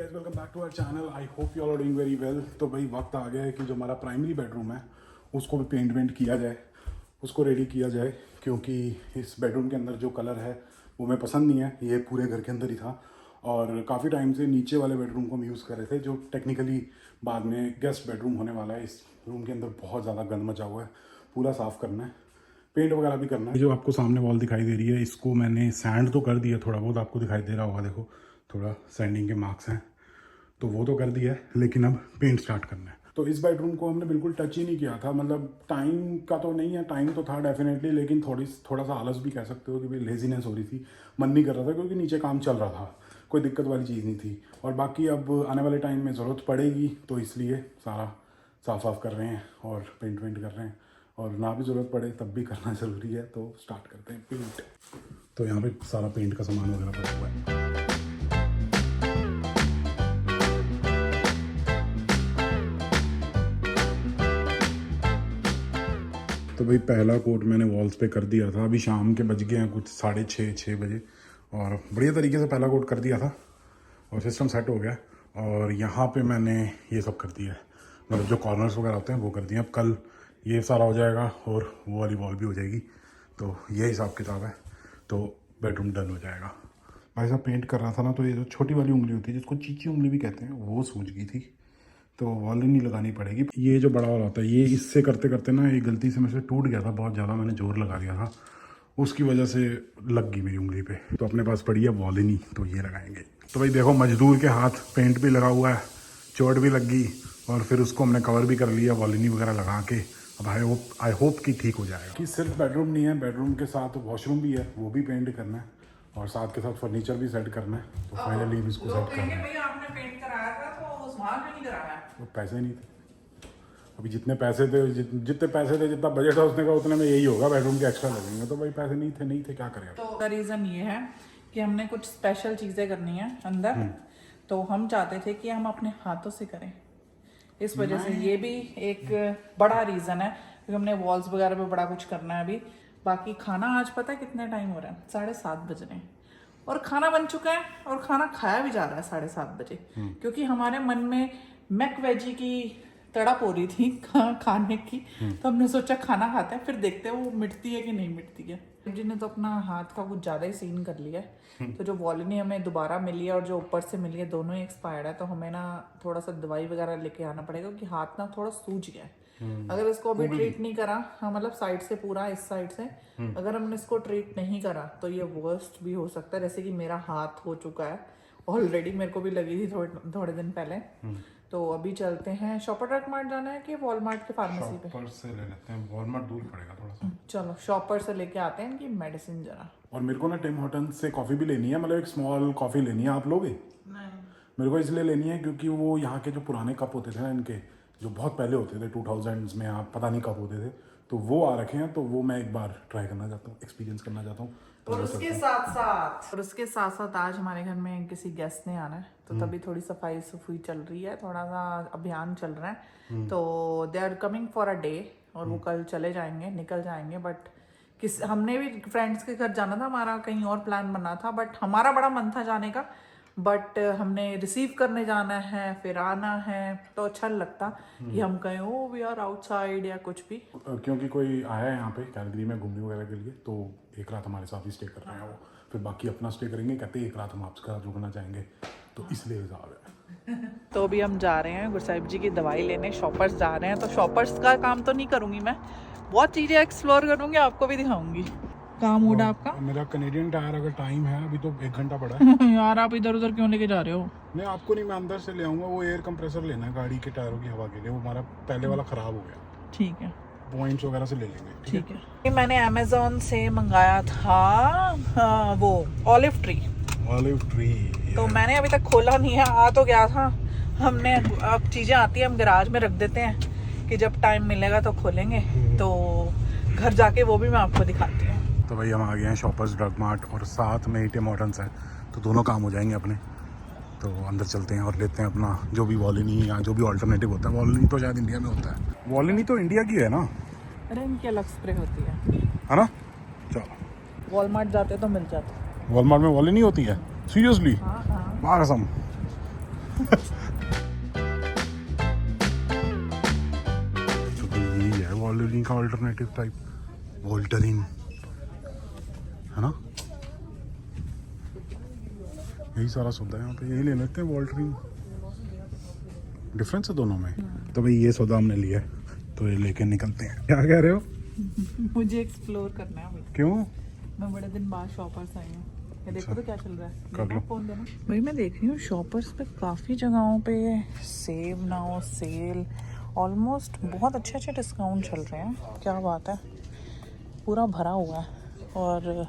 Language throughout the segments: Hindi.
Guys welcome back to our channel. I hope you all are doing very well. तो भाई वक्त आ गया है कि जो हमारा प्राइमरी बेडरूम है उसको भी पेंट वेंट किया जाए, उसको रेडी किया जाए, क्योंकि इस बेडरूम के अंदर जो कलर है वो मैं पसंद नहीं है। ये पूरे घर के अंदर ही था और काफ़ी टाइम से नीचे वाले बेडरूम को हम यूज़ कर रहे थे, जो टेक्निकली बाद में गेस्ट बेडरूम होने वाला है। इस रूम के अंदर बहुत ज़्यादा गंद मचा हुआ है, पूरा साफ़ करना है, पेंट वगैरह भी करना है। जो आपको सामने वॉल दिखाई दे रही है इसको मैंने सैंड तो कर दिया, थोड़ा बहुत आपको दिखाई दे रहा होगा, देखो थोड़ा सैंडिंग के मार्क्स हैं, तो वो तो कर दिया है, लेकिन अब पेंट स्टार्ट करना है। तो इस बेडरूम को हमने बिल्कुल टच ही नहीं किया था, मतलब टाइम का तो नहीं है, टाइम तो था डेफिनेटली, लेकिन थोड़ा सा आलस भी कह सकते हो कि भाई लेजीनेस हो रही थी, मन नहीं कर रहा था, क्योंकि नीचे काम चल रहा था, कोई दिक्कत वाली चीज़ नहीं थी। और बाकी अब आने वाले टाइम में ज़रूरत पड़ेगी तो इसलिए सारा साफ कर रहे हैं और पेंट वेंट कर रहे हैं, और ना भी ज़रूरत पड़े तब भी करना ज़रूरी है। तो स्टार्ट करते हैं पेंट। तो यहाँ पे सारा पेंट का सामान वगैरह पड़ा हुआ है। तो भाई पहला कोट मैंने वॉल्स पे कर दिया था, अभी शाम के बज गए हैं कुछ 6:30 बजे, और बढ़िया तरीके से पहला कोट कर दिया था और सिस्टम सेट हो गया। और यहाँ पे मैंने ये सब कर दिया है, मतलब जो कॉर्नर्स वगैरह होते हैं वो कर दिए। अब कल ये सारा हो जाएगा और वो वाली वॉल भी हो जाएगी, तो ये हिसाब किताब है, तो बेडरूम डन हो जाएगा। भाई साहब पेंट कर रहा था ना, तो ये जो छोटी वाली उंगली होती है जिसको चीची उंगली भी कहते हैं, वो सूझ गई थी, तो वॉल नहीं लगानी पड़ेगी। ये जो बड़ा वाला होता है, ये इससे करते करते ना ये गलती से मेरे से टूट गया था, बहुत ज़्यादा मैंने जोर लगा दिया था, उसकी वजह से लग गई मेरी उंगली पे। तो अपने पास पड़ी है वॉल ही नहीं, तो ये लगाएंगे। तो भाई देखो मजदूर के हाथ पेंट भी लगा हुआ है, चोट भी लग गई, और फिर उसको हमने कवर भी कर लिया वॉलिनी वगैरह लगा के। अब आई होप कि ठीक हो जाएगा। कि सिर्फ बेडरूम नहीं है, बेडरूम के साथ वॉशरूम भी है, वो भी पेंट करना है, और साथ के साथ फर्नीचर भी सेट करना है। तो फाइनली इसको सेट करना है। आपने पेंट कराया था तो उस वहां नहीं कराया, तो पैसे नहीं थे अभी, जितने पैसे थे जितने पैसे थे, जितना बजट है उसने का उतने में यही होगा, बेडरूम के एक्स्ट्रा लगेंगे। तो भाई पैसे नहीं थे क्या करें। तो रीजन ये है कि हमने कुछ स्पेशल चीजें करनी है अंदर, तो हम चाहते थे कि हम अपने हाथों से करें, इस वजह से ये भी एक बड़ा रीजन है, क्योंकि हमने वॉल्स वगैरह पे बड़ा कुछ करना है अभी। बाकी खाना आज पता है कितने टाइम हो रहा है, 7:30 बज रहे हैं, और खाना बन चुका है और खाना खाया भी जा रहा है 7:30 बजे, क्योंकि हमारे मन में मैक वेजी की तड़प हो रही थी खाने की। तो हमने सोचा खाना खाते हैं, फिर देखते हैं वो मिटती है कि नहीं मिटती है। जी ने तो अपना हाथ का कुछ ज़्यादा ही सीन कर लिया है, तो जो वॉलिनी हमें दोबारा मिली है और जो ऊपर से मिली है दोनों ही एक्सपायर्ड है, तो हमें ना थोड़ा सा दवाई वगैरह लेके आना पड़ेगा, क्योंकि हाथ ना थोड़ा सूज गया है। अगर इसको अभी ट्रीट नहीं करा, हाँ मतलब साइड से पूरा, इस साइड से अगर हमने इसको ट्रीट नहीं करा तो ये वर्स्ट भी हो सकता है, जैसे कि मेरा हाथ हो चुका है ऑलरेडी, मेरे को भी लगी थी थोड़े दिन पहले। तो अभी चलते हैं, शॉपर ट्रक मार्ट जाना है कि वॉलमार्ट के फार्मेसी पे? शॉपर से ले लेते हैं, वॉलमार्ट दूर पड़ेगा थोड़ा सा। चलो शॉपर से लेके आते हैं इनकी मेडिसिन जरा। और मेरे को ना टिम हॉर्टन्स से कॉफ़ी भी लेनी है, मतलब एक स्मॉल कॉफ़ी लेनी है। आप लोगे? नहीं, मेरे को इसलिए लेनी है क्योंकि वो यहाँ के जो पुराने कप होते थे ना इनके, जो बहुत पहले होते थे 2000s में, आप पता नहीं कब होते थे, तो वो आ रखे हैं, तो वो मैं एक बार ट्राई करना चाहता हूँ, एक्सपीरियंस करना चाहता हूँ। और उसके साथ साथ आज हमारे घर में किसी गेस्ट ने आना है, तो तभी थोड़ी सफाई सफाई चल रही है, थोड़ा सा अभियान चल रहा है। तो they are coming for a day, और वो कल चले जाएंगे, निकल जाएंगे। बट हमने भी फ्रेंड्स के घर जाना था, हमारा कहीं और प्लान बना था, बट हमारा बड़ा मन था जाने का, बट हमने रिसीव करने जाना है, फिर आना है, तो अच्छा नहीं लगता कि हम कहें ओ वी आर आउटसाइड या कुछ भी। क्योंकि कोई आया है यहाँ पे कैलगरी में घूमने वगैरह के लिए, तो एक रात हमारे साथ ही स्टे कर रहे हैं वो, फिर बाकी अपना स्टे करेंगे, कहते हैं एक रात हम आपके साथ रुकना चाहेंगे, तो इसलिए हिसाब है। तो अभी हम जा रहे हैं गुरसाहिब जी की दवाई लेने, शॉपर्स जा रहे हैं। तो शॉपर्स का काम तो नहीं करूंगी मैं, बहुत चीजें एक्सप्लोर करूंगी, आपको भी दिखाऊंगी। काम मूड आपका? मेरा कनेडियन टायर अगर टाइम है, अभी तो 1 घंटा पड़ा है। यार आप इधर उधर क्यों लेके जा रहे हो? नहीं आपको नहीं, मैं अंदर से ले आऊँगा, वो एयर कंप्रेसर लेना है गाड़ी के टायरों की हवा के लिए, वो हमारा पहले वाला ख़राब हो गया। ठीक है, पॉइंट्स वगैरह से ले लेंगे। ठीक है। ये मैंने अमेजोन से मंगाया था वो ऑलिव ट्री, तो मैंने अभी तक खोला नहीं है, आ तो गया था। हमने अब चीज़ें आती हैं हम गैराज में रख देते हैं कि जब टाइम मिलेगा तो खोलेंगे, तो घर जाके वो भी मैं आपको दिखाती हूँ। तो भाई हम आ गए हैं शॉपर्स ड्रग मार्ट, और साथ में टिम हॉर्टन्स है, तो दोनों काम हो जाएंगे अपने। तो अंदर चलते हैं और लेते हैं अपना जो भी वॉलिनी या जो भी ऑल्टरनेटिव होता है। वॉलिनी तो शायद इंडिया में होता है, वॉलिनी तो इंडिया की है ना? अरे इनकी अलग स्प्रे होती है ना? चलो वॉलमार्ट जाते तो मिल जाता। वॉलमार्ट में वॉलिनी होती है? सीरियसली? हाँ हाँ। बारसम तो भाई यही है वॉल्वरिन का अल्टरनेटिव टाइप, वोल्टरिन, है ना? यही सारा सौदा है यहाँ पे, यही ले लेते हैं वोल्टरिन। डिफरेंस है दोनों में। तो भाई ये सौदा हमने लिया है, तो ये लेके निकलते हैं। क्या कह रहे हो? मुझे एक्सप्लोर करना है भाई। क्यों? मैं बड़े दिन बाद शॉपर्स आई हूँ। ये देखो तो क्या चल रहा है। कर लो। फोन देना भाई। मैं देख रही हूँ शॉपर्स पे काफ़ी जगहों पे सेव नाउ सेल, ऑलमोस्ट बहुत अच्छे अच्छे डिस्काउंट चल रहे हैं। क्या बात है, पूरा भरा हुआ है। और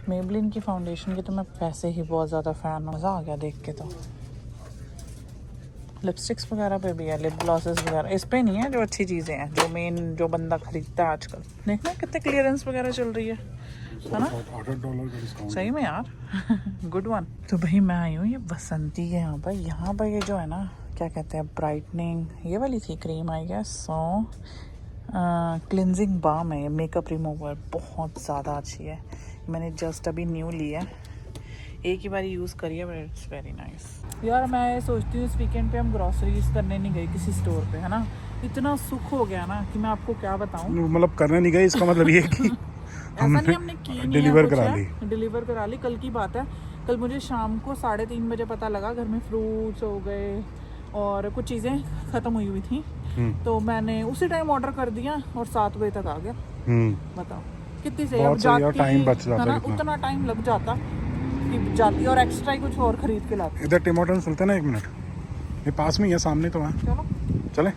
मेबलिन की फाउंडेशन की तो मैं वैसे ही बहुत ज़्यादा फ़ैन हूँ। मज़ा आ गया देख के। तो लिपस्टिक्स वगैरह पे भी है, लिप ग्लॉसेस वगैरह। इस पे नहीं है, जो अच्छी चीज़ें हैं, जो मेन जो बंदा खरीदता है आजकल। देखना कितने क्लियरेंस वगैरह चल रही है ना? $8 का डिस्काउंट सही में यार। Good one. तो भाई मैं आई हूँ ये बसंती के यहाँ पर। यहाँ पर ये जो है ना, क्या कहते हैं, ब्राइटनिंग, ये वाली थी cream I guess. So cleansing balm है, मेकअप रिमूवर, बहुत ज़्यादा अच्छी है। मैंने जस्ट अभी न्यू ली है, एक ही बार यूज़ करी है, बट इट्स वेरी नाइस। यार मैं सोचती हूँ इस वीकेंड पे हम ग्रॉसरीज करने नहीं गए किसी स्टोर पे, है ना? इतना सुख हो गया ना कि मैं आपको क्या बताऊँ। मतलब करने नहीं गए, इसका मतलब ये कि ऐसा नहीं हमने की नहीं डिलीवर है, करा कुछ ली। है, डिलीवर करा ली। कल की बात है, कल मुझे शाम को 3:30 बजे पता लगा घर में फ्रूट्स हो गए और कुछ चीज़ें ख़त्म हुई हुई थी। तो मैंने उसी टाइम ऑर्डर कर दिया और 7 बजे तक आ गया। बताओ कितनी से अब जाती, टाइम बच जाता है ना? कितना। उतना टाइम लग जाता कि जाती और एक्स्ट्रा ही कुछ और खरीद के लाती। इधर टिम हॉर्टन्स चलते ना, 1 मिनट, ये पास में ही है, सामने तो है। चलो चले।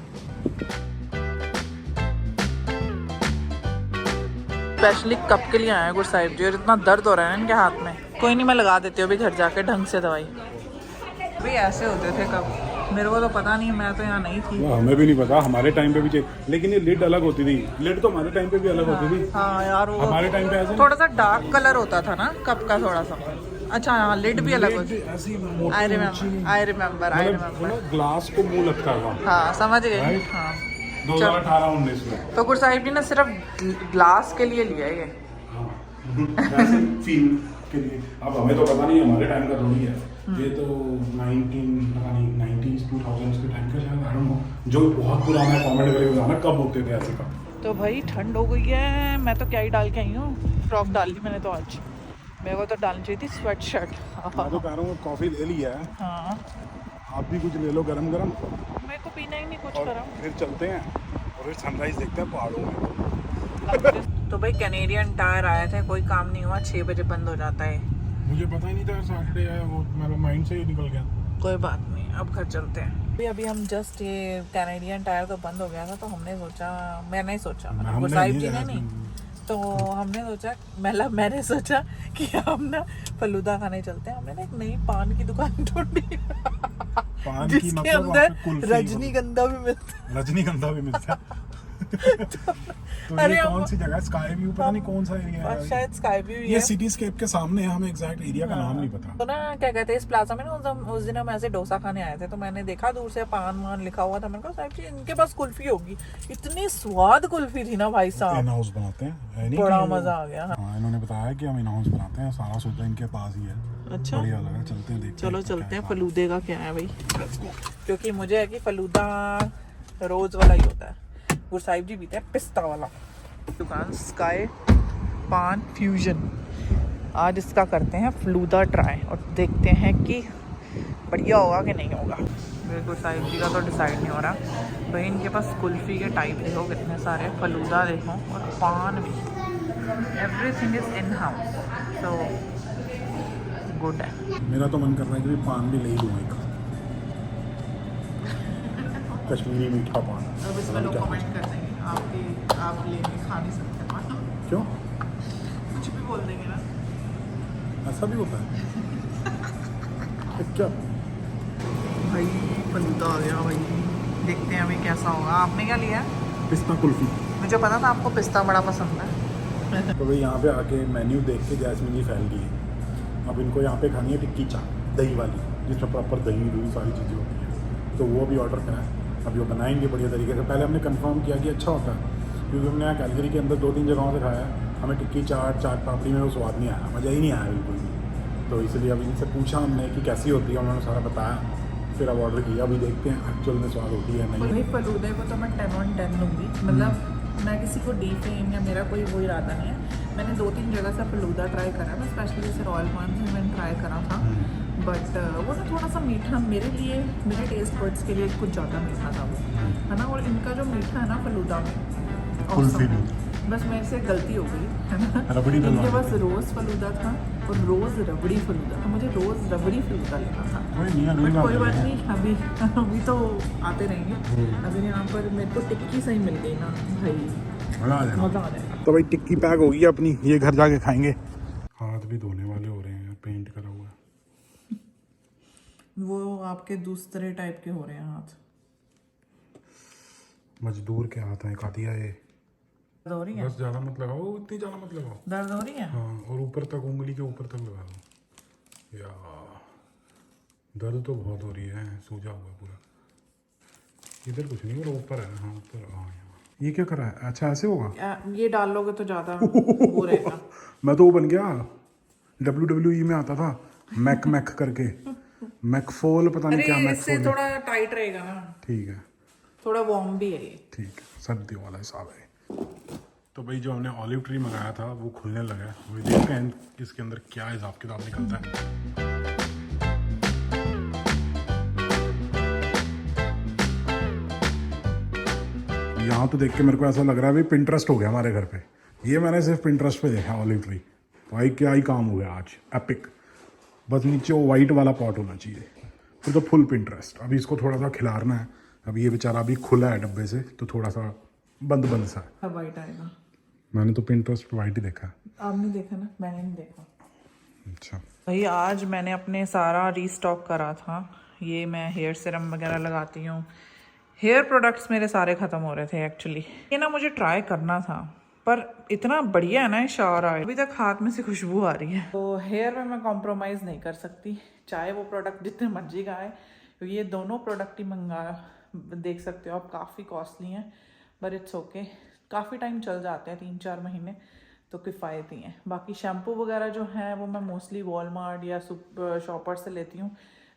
स्पेशली कब के लिए आया गुड साहिब जी, और इतना दर्द हो रहा है ना इनके हाथ में। कोई नहीं, मैं लगा देती हूँ अभी घर जाके ढंग से दवाई। भाई ऐसे होते थे कब, मेरे को तो पता नहीं, मैं तो यहाँ नहीं थी। हमें भी नहीं पता, हमारे टाइम पे भी लेकिन ये लिड अलग होती थी। लिड तो हमारे टाइम पे भी अलग होती थी। हाँ यार, वो हमारे टाइम पे ऐसे थोड़ा सा डार्क कलर होता था ना कप का, थोड़ा सा। अच्छा हाँ, लिड भी अलग होती। आई रिमेम्बर ग्लास को मुंह लगता था। हाँ समझ गई। Right? हाँ 2018-19 में। तो गुड साहिब जी ने सिर्फ ग्लास के लिए लिया है ये। वैसे फील के लिए। अब हमें तो पता नहीं, हमारे टाइम का थोड़ी है ये, तो 1990s 2000s के टाइम का शायद, I don't know, जो बहुत पुराना कमेंट करके बताना कब होते थे ऐसे कब। तो भाई ठंड हो गई है, मैं तो क्या ही डाल के आई हूँ, फ्रॉक डाल ली मैंने तो आज। मेरे को तो डालनी चाहिए थी स्वेट शर्ट। मैं तो कह रहा हूँ कॉफी ले लिया है, हाँ आप भी कुछ ले लो गरम गरम, मेरे को पीना ही नहीं कुछ और गरम। फिर चलते हैं और फिर सनराइज देखते हैं पहाड़ों में। तो भाई कैनेडियन टायर आए थे, कोई काम नहीं हुआ, 6 बजे बंद हो जाता है। मुझे पता ही नहीं था सैटरडे है, वो मेरा माइंड से ही निकल गया। कोई बात नहीं, अब घर चलते हैं। अभी हम जस्ट, ये कैनेडियन टायर तो बंद हो गया था, तो हमने सोचा, मैंने सोचा, मतलब गुड साहिब जी ने नहीं, तो हमने सोचा, मतलब मैंने सोचा कि हम ना फलूदा खाने चलते हैं। हमने ना एक नई पान की दुकान ढूंढी पान की जिसके मतलब अंदर रजनीगंधा भी मिलता है। रजनीगंधा भी मिलता है। तो अरे ये हम- कौन सी जगह है? स्काई व्यू, पता नहीं कौन सा एरिया और है। शायद स्काई व्यू ये सिटीस्केप के सामने है, हमें एग्जैक्ट एरिया का नाम नहीं पता। तो ना क्या कहते हैं, इस प्लाजा में ना उस दिन हम ऐसे डोसा खाने आए थे, तो मैंने देखा दूर से पान मान लिखा हुआ था। मैंने कहा साहब जी इनके पास कुल्फी होगी। इतनी स्वाद कुल्फी थी ना भाई साहब, इन हाउस बनाते हैं, है नहीं बड़ा कि वो- मजा आ गया। हाँ, इन्होंने बताया कि हम इन हाउस बनाते हैं, सारा सौदा इनके पास ही है। अच्छा बढ़िया लगा, चलते हैं देखते चलो हैं चलते हैं, क्या फलूदे का क्या है भाई, क्योंकि मुझे है कि फलूदा रोज वाला ही होता है, गुड साहिब जी पीते हैं पिस्ता वाला। दुकान स्काई पान फ्यूजन, आज इसका करते हैं फलूदा ट्राई और देखते हैं कि बढ़िया होगा कि नहीं होगा। मेरे गुड साहिब जी का तो डिसाइड नहीं हो रहा भाई। इनके पास कुल्फ़ी के टाइप देखो कितने सारे, फलूदा देखो और पान भी, एवरीथिंग इज इन हाउस, तो गुड है। मेरा तो मन कर रहा है कि पान भी ले लूँ एक कश्मीरी मीठा पान। अब इसमें लोग कमेंट कर देंगे आप लेके खा नहीं सकते पान, क्यों? कुछ भी बोल देंगे ना। ऐसा भी होता है क्या? भाई फलूदा आ गया भाई, देखते हैं अभी कैसा होगा। आपने क्या लिया है? पिस्ता कुल्फी। मुझे पता था आपको पिस्ता बड़ा पसंद है। तो भाई यहाँ पे आके मेन्यू देख के जैस्मिन जी फैल गई है। अब इनको यहाँ पे खानी है टिक्की चाट, दही वाली, जिसमें प्रॉपर दही दूध सारी चीज़ें होती हैं, तो वो भी ऑर्डर करा है। अभी वो बनाएंगे बढ़िया तरीके से। पहले हमने कंफर्म किया कि अच्छा होता है, क्योंकि हमने यहाँ कैलगरी के अंदर 2-3 जगहों से खाया, हमें टिक्की चाट, चाट पापड़ी में वो स्वाद नहीं आया, मज़ा ही नहीं आया बिल्कुल भी। तो इसलिए अभी इनसे पूछा हमने कि कैसी होती है, उन्होंने सारा बताया, फिर अब ऑर्डर किया। अभी देखते हैं एक्चुअल में स्वाद होती है नहीं। वही फलूदे को तो मैं 10/10 दूंगी। मतलब मैं किसी को डी फेम या मेरा कोई वो इरादा नहीं है। मैंने 2-3 जगह से फलूदा ट्राई करा। मैं स्पेशली जैसे रॉयल पान से मैंने ट्राई करा था, बट वो ना थोड़ा सा मीठा मेरे लिए, मेरे टेस्ट बर्ड्स के लिए कुछ ज़्यादा मीठा था वो, है ना। और इनका जो मीठा है ना फलूदा में, कुल्फी awesome भी। है। बस मेरे से गलती हो गई, है ना। रबड़ी डलवा इनके पास देते। रोज़ फलूदा था और रोज़ रबड़ी फलूदा था। मुझे रोज़ रबड़ी फलूदा लेना था, कोई नहीं, अगली बट बार कोई बात लेंगे। नहीं। अभी तो आते रहेंगे। अगर यहाँ पर मेरे को टिक्की सही मिल गई ना भाई, मज़ा आ जाएगा। मज़ा आ जाएगा। तो भाई टिक्की पैक होगी अपनी, ये घर जाके खाएंगे। हाथ भी धोने वाले हो रहे हैं यार, पेंट करा हुआ है। वो आपके दूसरे टाइप के हो रहे हैं हाथ। मजदूर के हाथ हैं, काटिया ये। दर्द हो रही है? बस ज़्यादा मत लगाओ, इतनी ज़्यादा मत लगाओ। दर्द हो रही है? हाँ, और ऊपर तक, उंगली के ऊपर तक लगा दो यार। दर्द तो बहुत हो रही है, सूजा हुआ है पूरा। इधर कुछ नहीं, और ऊपर है। हाँ ऊपर, हाँ यहाँ। ये क्या करा है? अच्छा ऐसे होगा। ये डाल लोगे तो ज़्यादा वो रहेगा। मैं तो वो बन गया, WWE में आता था मैक मैक करके, मैकफोल, पता नहीं क्या अरे इससे मैकफोल है। थोड़ा टाइट रहेगा ना, ठीक है, थोड़ा वार्म भी है ये। ठीक है, सर्दियों वाला हिसाब है। तो भाई जो हमने ऑलिव ट्री मंगाया था वो खुलने लगा है। वही देखते हैं इसके अंदर क्या हिसाब किताब निकलता है। यहाँ तो देख के मेरे को ऐसा लग रहा है भाई पिंटरेस्ट हो गया हमारे घर पे। ये मैंने सिर्फ पिंटरेस्ट पे देखा ऑलिव ट्री। भाई क्या ही काम हो गया आज, एपिक। बस नीचे वो वाइट वाला पॉट होना चाहिए, फिर तो फुल पिंटरेस्ट। अभी इसको थोड़ा सा खिलाना है। अभी ये बेचारा अभी खुला है डब्बे से, तो थोड़ा सा बंद बंद सा है। अब वाइट आएगा। मैंने तो पिंटरेस्ट पे वाइट ही देखा। आपने देखा ना, मैंने नहीं देखा। अच्छा, भाई आज मैंने अपने सारा रीस्टॉक करा था। ये मैं हेयर सीरम वगैरह लगाती हूँ। हेयर प्रोडक्ट्स मेरे सारे ख़त्म हो रहे थे एक्चुअली। ये ना मुझे ट्राई करना था, पर इतना बढ़िया है ना ये शावर ऑयल, अभी तक हाथ में से खुशबू आ रही है। तो हेयर में मैं कॉम्प्रोमाइज़ नहीं कर सकती, चाहे वो प्रोडक्ट जितने मर्जी का आए। क्योंकि ये दोनों प्रोडक्ट ही देख सकते हो आप, काफ़ी कॉस्टली हैं, बट इट्स ओके। काफ़ी टाइम चल जाते हैं, 3-4 महीने, तो किफ़ायती हैं। बाकी शैम्पू वगैरह जो हैं वो मैं मोस्टली वॉलमार्ट या शॉपर से लेती हूँ।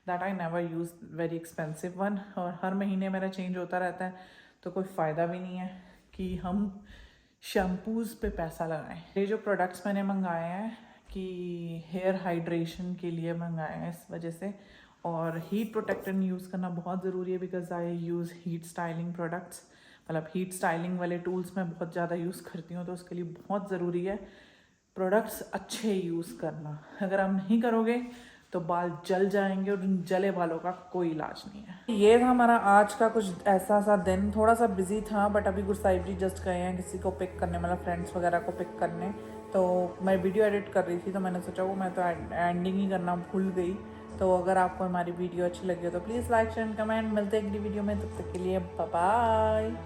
That I never use very expensive one, और हर महीने मेरा चेंज होता रहता है, तो कोई फ़ायदा भी नहीं है कि हम शैम्पूज़ पे पैसा लगाएं। ये जो प्रोडक्ट्स मैंने मंगाए हैं कि हेयर हाइड्रेशन के लिए मंगाए हैं इस वजह से, और हीट प्रोटेक्टेंट यूज़ करना बहुत ज़रूरी है, because I use heat styling products. मतलब हीट स्टाइलिंग वाले टूल्स मैं बहुत ज़्यादा यूज़ करती हूँ, तो उसके लिए बहुत ज़रूरी है प्रोडक्ट्स अच्छे यूज़ करना। अगर आप नहीं करोगे तो बाल जल जाएंगे, और उन जले बालों का कोई इलाज नहीं है। ये था हमारा आज का कुछ ऐसा सा दिन। थोड़ा सा बिजी था, बट अभी गुरसाहिब जी जस्ट गए हैं किसी को पिक करने, मतलब फ्रेंड्स वगैरह को पिक करने। तो मैं वीडियो एडिट कर रही थी, तो मैंने सोचा वो मैं तो एंडिंग ही करना भूल गई। तो अगर आपको हमारी वीडियो अच्छी लगी हो तो प्लीज़ लाइक शेयर कमेंट। मिलते हैं अगली वीडियो में, तब तक के लिए बाय बाय।